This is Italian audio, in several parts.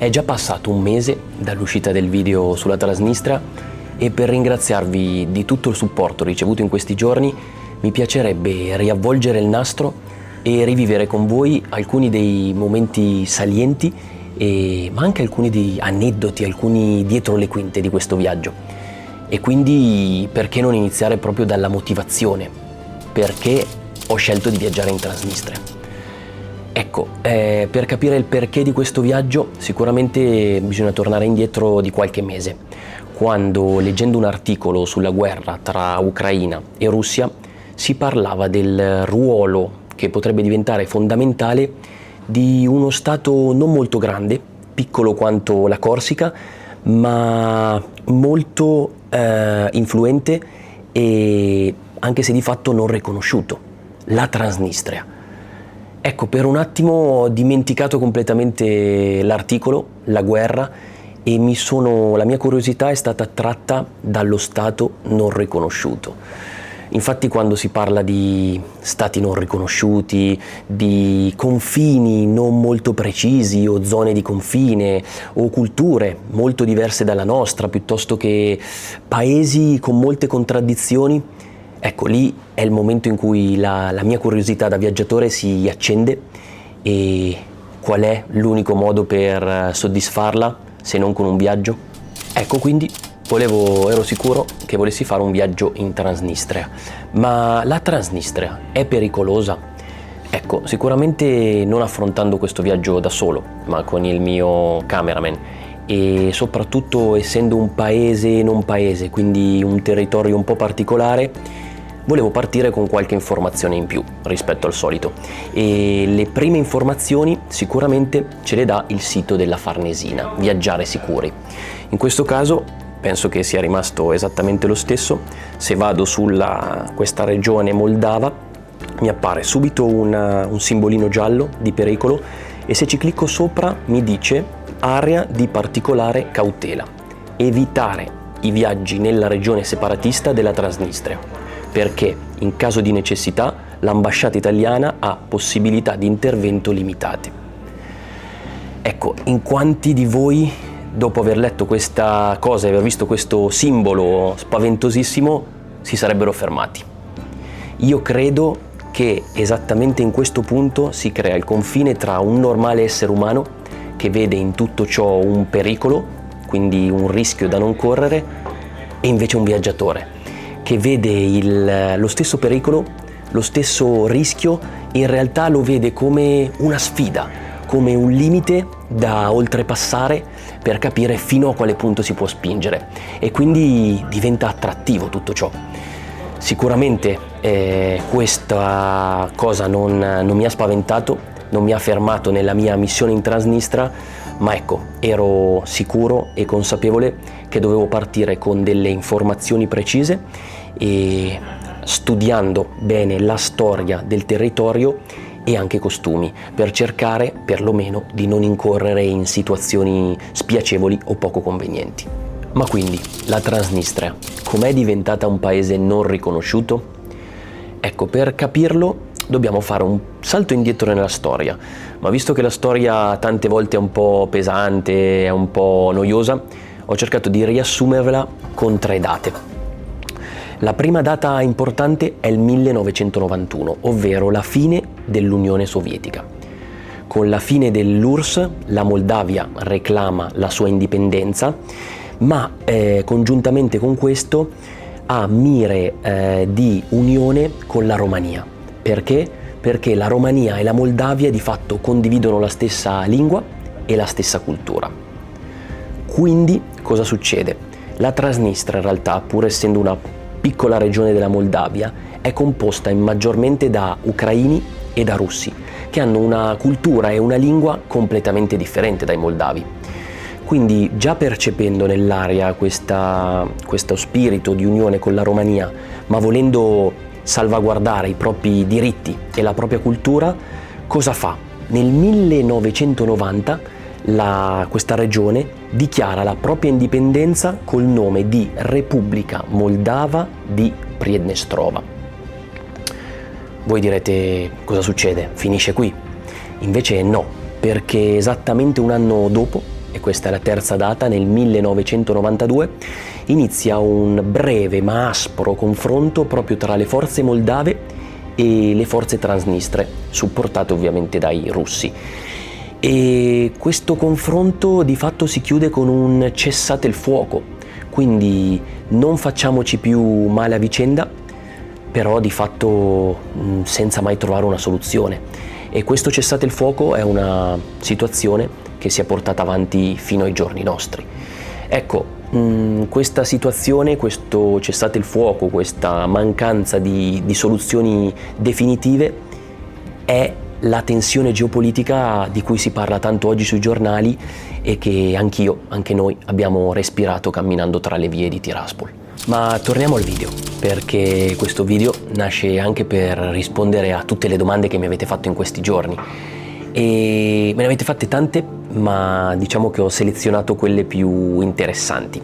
È già passato un mese dall'uscita del video sulla Transnistria e per ringraziarvi di tutto il supporto ricevuto in questi giorni mi piacerebbe riavvolgere il nastro e rivivere con voi alcuni dei momenti salienti ma anche alcuni dei aneddoti, alcuni dietro le quinte di questo viaggio. E quindi perché non iniziare proprio dalla motivazione? Perché ho scelto di viaggiare in Transnistria? Ecco, per capire il perché di questo viaggio sicuramente bisogna tornare indietro di qualche mese, quando leggendo un articolo sulla guerra tra Ucraina e Russia si parlava del ruolo che potrebbe diventare fondamentale di uno stato non molto grande, piccolo quanto la Corsica, ma molto influente e anche se di fatto non riconosciuto, la Transnistria. Ecco, per un attimo ho dimenticato completamente l'articolo, la guerra, e la mia curiosità è stata attratta dallo stato non riconosciuto. Infatti quando si parla di stati non riconosciuti, di confini non molto precisi o zone di confine o culture molto diverse dalla nostra, piuttosto che paesi con molte contraddizioni, ecco, lì è il momento in cui la mia curiosità da viaggiatore si accende. E qual è l'unico modo per soddisfarla se non con un viaggio? Ecco, quindi ero sicuro che volessi fare un viaggio in Transnistria. Ma la Transnistria è pericolosa? Ecco, sicuramente non affrontando questo viaggio da solo, ma con il mio cameraman, e soprattutto essendo un paese non paese, quindi un territorio un po' particolare, volevo partire con qualche informazione in più rispetto al solito, e le prime informazioni sicuramente ce le dà il sito della Farnesina, Viaggiare Sicuri. In questo caso penso che sia rimasto esattamente lo stesso. Se vado questa regione moldava mi appare subito un simbolino giallo di pericolo e se ci clicco sopra mi dice area di particolare cautela, evitare i viaggi nella regione separatista della Transnistria, perché in caso di necessità l'ambasciata italiana ha possibilità di intervento limitate. Ecco, in quanti di voi, dopo aver letto questa cosa e aver visto questo simbolo spaventosissimo, si sarebbero fermati? Io credo che esattamente in questo punto si crea il confine tra un normale essere umano che vede in tutto ciò un pericolo, quindi un rischio da non correre, e invece un viaggiatore che vede lo stesso pericolo, lo stesso rischio, in realtà lo vede come una sfida, come un limite da oltrepassare per capire fino a quale punto si può spingere, e quindi diventa attrattivo tutto ciò. Sicuramente questa cosa non mi ha spaventato, non mi ha fermato nella mia missione in Transnistria, ma ecco, ero sicuro e consapevole che dovevo partire con delle informazioni precise e studiando bene la storia del territorio e anche costumi, per cercare perlomeno di non incorrere in situazioni spiacevoli o poco convenienti. Ma quindi, la Transnistria, com'è diventata un paese non riconosciuto? Ecco, per capirlo dobbiamo fare un salto indietro nella storia, ma visto che la storia tante volte è un po' pesante, è un po' noiosa, ho cercato di riassumervela con 3 date. La prima data importante è il 1991, ovvero la fine dell'Unione Sovietica. Con la fine dell'URSS la Moldavia reclama la sua indipendenza, ma congiuntamente con questo ha mire di unione con la Romania. Perché? Perché la Romania e la Moldavia di fatto condividono la stessa lingua e la stessa cultura. Quindi cosa succede? La Transnistria in realtà, pur essendo una piccola regione della Moldavia, è composta maggiormente da ucraini e da russi, che hanno una cultura e una lingua completamente differente dai moldavi. Quindi già percependo nell'aria questo spirito di unione con la Romania, ma volendo salvaguardare i propri diritti e la propria cultura, cosa fa? Nel 1990 questa regione dichiara la propria indipendenza col nome di Repubblica Moldava di Priednestrova. Voi direte, cosa succede? Finisce qui? Invece no, perché esattamente un anno dopo, e questa è la terza data, nel 1992, inizia un breve ma aspro confronto proprio tra le forze moldave e le forze transnistre, supportate ovviamente dai russi. E questo confronto di fatto si chiude con un cessate il fuoco, quindi non facciamoci più male a vicenda, però di fatto senza mai trovare una soluzione. E questo cessate il fuoco è una situazione che si è portata avanti fino ai giorni nostri. Ecco, questa situazione, questo cessate il fuoco, questa mancanza di soluzioni definitive è la tensione geopolitica di cui si parla tanto oggi sui giornali e che anche noi abbiamo respirato camminando tra le vie di Tiraspol. Ma torniamo al video, perché questo video nasce anche per rispondere a tutte le domande che mi avete fatto in questi giorni. E me ne avete fatte tante, ma diciamo che ho selezionato quelle più interessanti.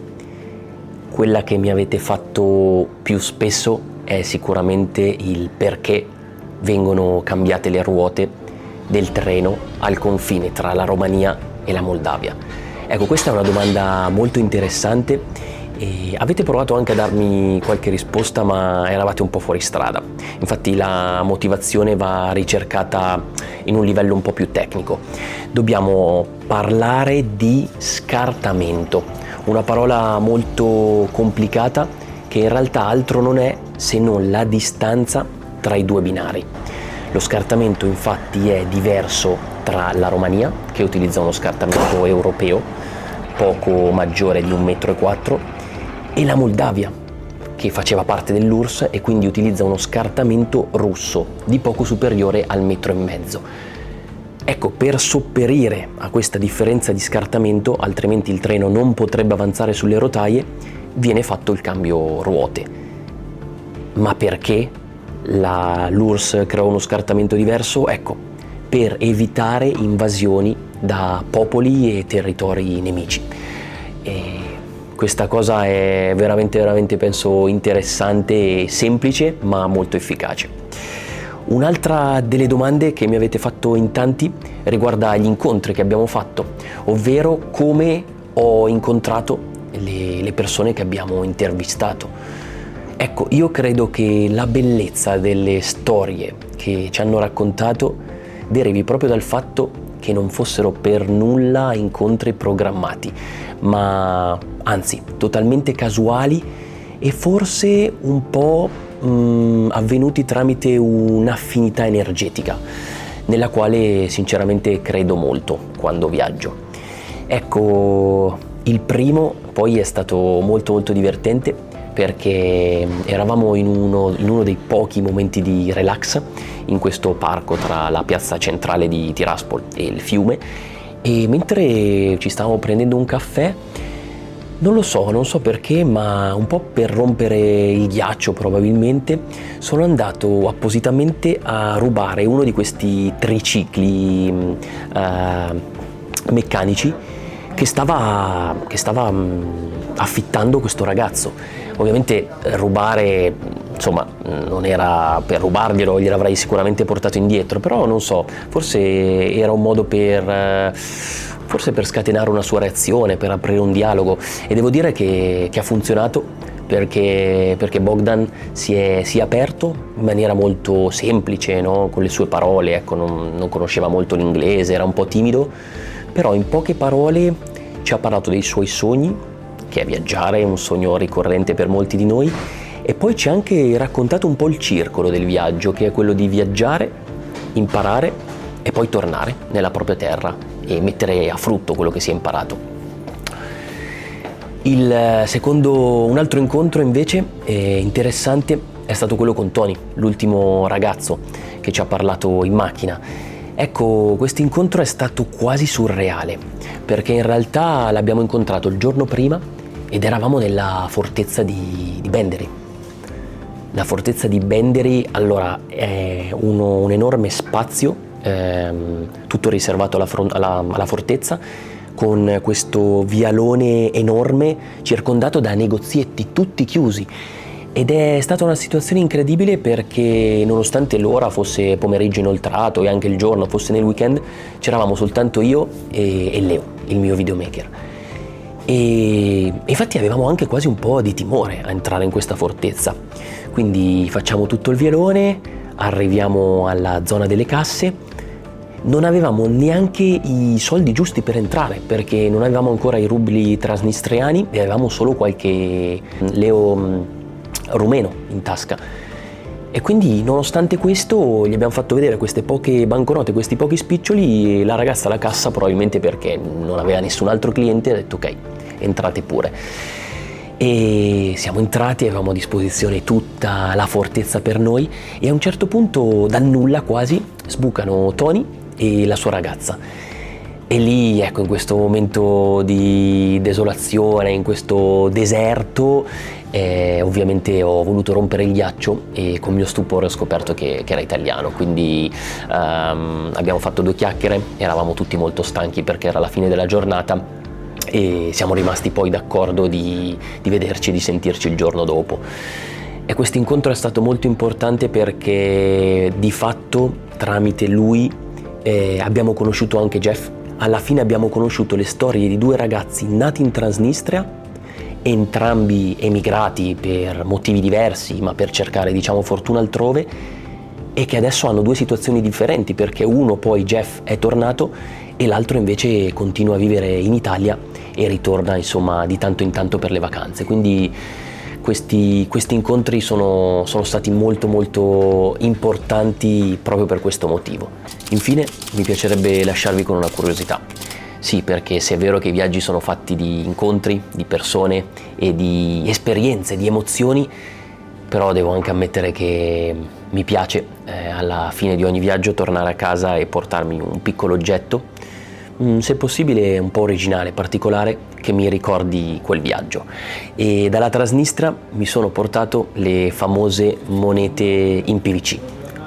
Quella che mi avete fatto più spesso è sicuramente il perché vengono cambiate le ruote del treno al confine tra la Romania e la Moldavia. Ecco, questa è una domanda molto interessante e avete provato anche a darmi qualche risposta, ma eravate un po' fuori strada. Infatti la motivazione va ricercata in un livello un po' più tecnico. Dobbiamo parlare di scartamento, una parola molto complicata che in realtà altro non è se non la distanza tra i due binari. Lo scartamento infatti è diverso tra la Romania, che utilizza uno scartamento europeo poco maggiore di 1,4 m, e la Moldavia, che faceva parte dell'URSS e quindi utilizza uno scartamento russo di poco superiore al 1,5 m. Ecco, per sopperire a questa differenza di scartamento, altrimenti il treno non potrebbe avanzare sulle rotaie, viene fatto il cambio ruote. Ma perché l'URSS creò uno scartamento diverso? Ecco, per evitare invasioni da popoli e territori nemici. E questa cosa è veramente penso interessante e semplice, ma molto efficace. Un'altra delle domande che mi avete fatto in tanti riguarda gli incontri che abbiamo fatto, ovvero come ho incontrato le persone che abbiamo intervistato. Ecco, io credo che la bellezza delle storie che ci hanno raccontato derivi proprio dal fatto che non fossero per nulla incontri programmati, ma anzi totalmente casuali e forse un po' avvenuti tramite un'affinità energetica, nella quale sinceramente credo molto quando viaggio. Ecco, il primo poi è stato molto divertente, perché eravamo in uno dei pochi momenti di relax in questo parco tra la piazza centrale di Tiraspol e il fiume, e mentre ci stavamo prendendo un caffè, non so perché, ma un po' per rompere il ghiaccio probabilmente, sono andato appositamente a rubare uno di questi tricicli meccanici che stava affittando questo ragazzo. Ovviamente rubare, insomma, non era per rubarglielo, gliel'avrei sicuramente portato indietro, però non so, forse era un modo per scatenare una sua reazione, per aprire un dialogo, e devo dire che ha funzionato, perché Bogdan si è aperto in maniera molto semplice, no? Con le sue parole, ecco, non conosceva molto l'inglese, era un po' timido, però in poche parole ci ha parlato dei suoi sogni, che è viaggiare, un sogno ricorrente per molti di noi, e poi ci ha anche raccontato un po' il circolo del viaggio, che è quello di viaggiare, imparare e poi tornare nella propria terra e mettere a frutto quello che si è imparato. Un altro incontro invece interessante è stato quello con Tony, l'ultimo ragazzo che ci ha parlato in macchina. Ecco, questo incontro è stato quasi surreale, perché in realtà l'abbiamo incontrato il giorno prima ed eravamo nella fortezza di Benderi. La fortezza di Benderi, allora, è un enorme spazio, tutto riservato alla fortezza, con questo vialone enorme circondato da negozietti tutti chiusi. Ed è stata una situazione incredibile perché nonostante l'ora fosse pomeriggio inoltrato e anche il giorno fosse nel weekend, c'eravamo soltanto io e Leo, il mio videomaker. E infatti avevamo anche quasi un po' di timore a entrare in questa fortezza. Quindi facciamo tutto il vielone, arriviamo alla zona delle casse. Non avevamo neanche i soldi giusti per entrare perché non avevamo ancora i rubli trasnistriani e avevamo solo qualche leo rumeno in tasca. E quindi nonostante questo gli abbiamo fatto vedere queste poche banconote, questi pochi spiccioli, e la ragazza alla cassa, probabilmente perché non aveva nessun altro cliente, ha detto ok, entrate pure. E siamo entrati, avevamo a disposizione tutta la fortezza per noi e a un certo punto dal nulla quasi sbucano Tony e la sua ragazza. E lì, ecco, in questo momento di desolazione, in questo deserto, ovviamente ho voluto rompere il ghiaccio e con mio stupore ho scoperto che era italiano, quindi abbiamo fatto 2 chiacchiere, eravamo tutti molto stanchi perché era la fine della giornata e siamo rimasti poi d'accordo di vederci e di sentirci il giorno dopo. E questo incontro è stato molto importante perché di fatto tramite lui abbiamo conosciuto anche Jeff. Alla fine abbiamo conosciuto le storie di 2 ragazzi nati in Transnistria, entrambi emigrati per motivi diversi, ma per cercare, diciamo, fortuna altrove, e che adesso hanno 2 situazioni differenti perché uno poi, Jeff, è tornato e l'altro invece continua a vivere in Italia e ritorna insomma di tanto in tanto per le vacanze. Quindi questi incontri sono stati molto molto importanti proprio per questo motivo. Infine mi piacerebbe lasciarvi con una curiosità. Sì, perché se è vero che i viaggi sono fatti di incontri, di persone e di esperienze, di emozioni, però devo anche ammettere che mi piace alla fine di ogni viaggio tornare a casa e portarmi un piccolo oggetto, se possibile un po' originale, particolare, che mi ricordi quel viaggio. E dalla Transnistria mi sono portato le famose monete in PVC,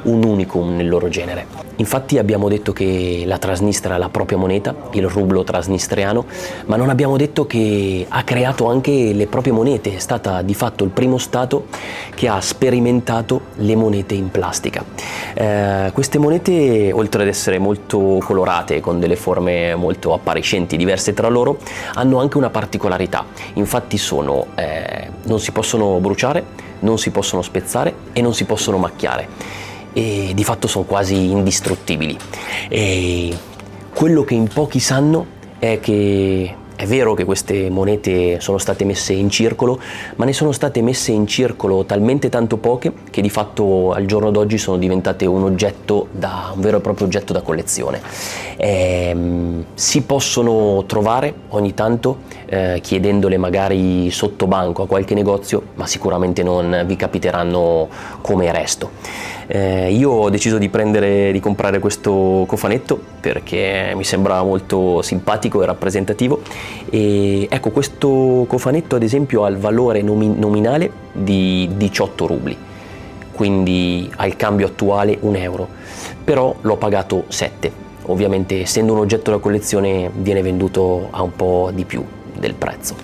un unicum nel loro genere. Infatti abbiamo detto che la Transnistria ha la propria moneta, il rublo trasnistriano, ma non abbiamo detto che ha creato anche le proprie monete. È stata di fatto il primo stato che ha sperimentato le monete in plastica. Queste monete, oltre ad essere molto colorate, con delle forme molto appariscenti, diverse tra loro, hanno anche una particolarità. Infatti non si possono bruciare, non si possono spezzare e non si possono macchiare. E di fatto sono quasi indistruttibili. E quello che in pochi sanno è che è vero che queste monete sono state messe in circolo, ma ne sono state messe in circolo talmente tanto poche che di fatto al giorno d'oggi sono diventate un vero e proprio oggetto da collezione. Si possono trovare ogni tanto chiedendole magari sotto banco a qualche negozio, ma sicuramente non vi capiteranno come resto. Io ho deciso di comprare questo cofanetto perché mi sembrava molto simpatico e rappresentativo, e ecco, questo cofanetto ad esempio ha il valore nominale di 18 rubli, quindi al cambio attuale 1 euro, però l'ho pagato 7. Ovviamente essendo un oggetto da collezione viene venduto a un po' di più del prezzo.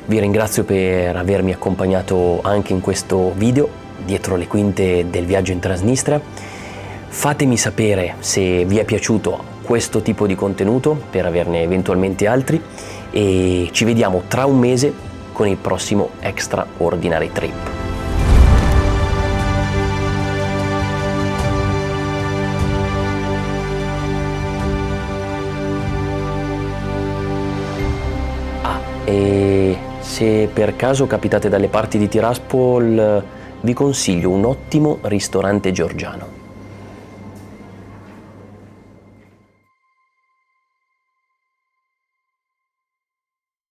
Vi ringrazio per avermi accompagnato anche in questo video dietro le quinte del viaggio in Transnistria. Fatemi sapere se vi è piaciuto questo tipo di contenuto per averne eventualmente altri, e ci vediamo tra un mese con il prossimo Extraordinary Trip. E se per caso capitate dalle parti di Tiraspol, vi consiglio un ottimo ristorante georgiano.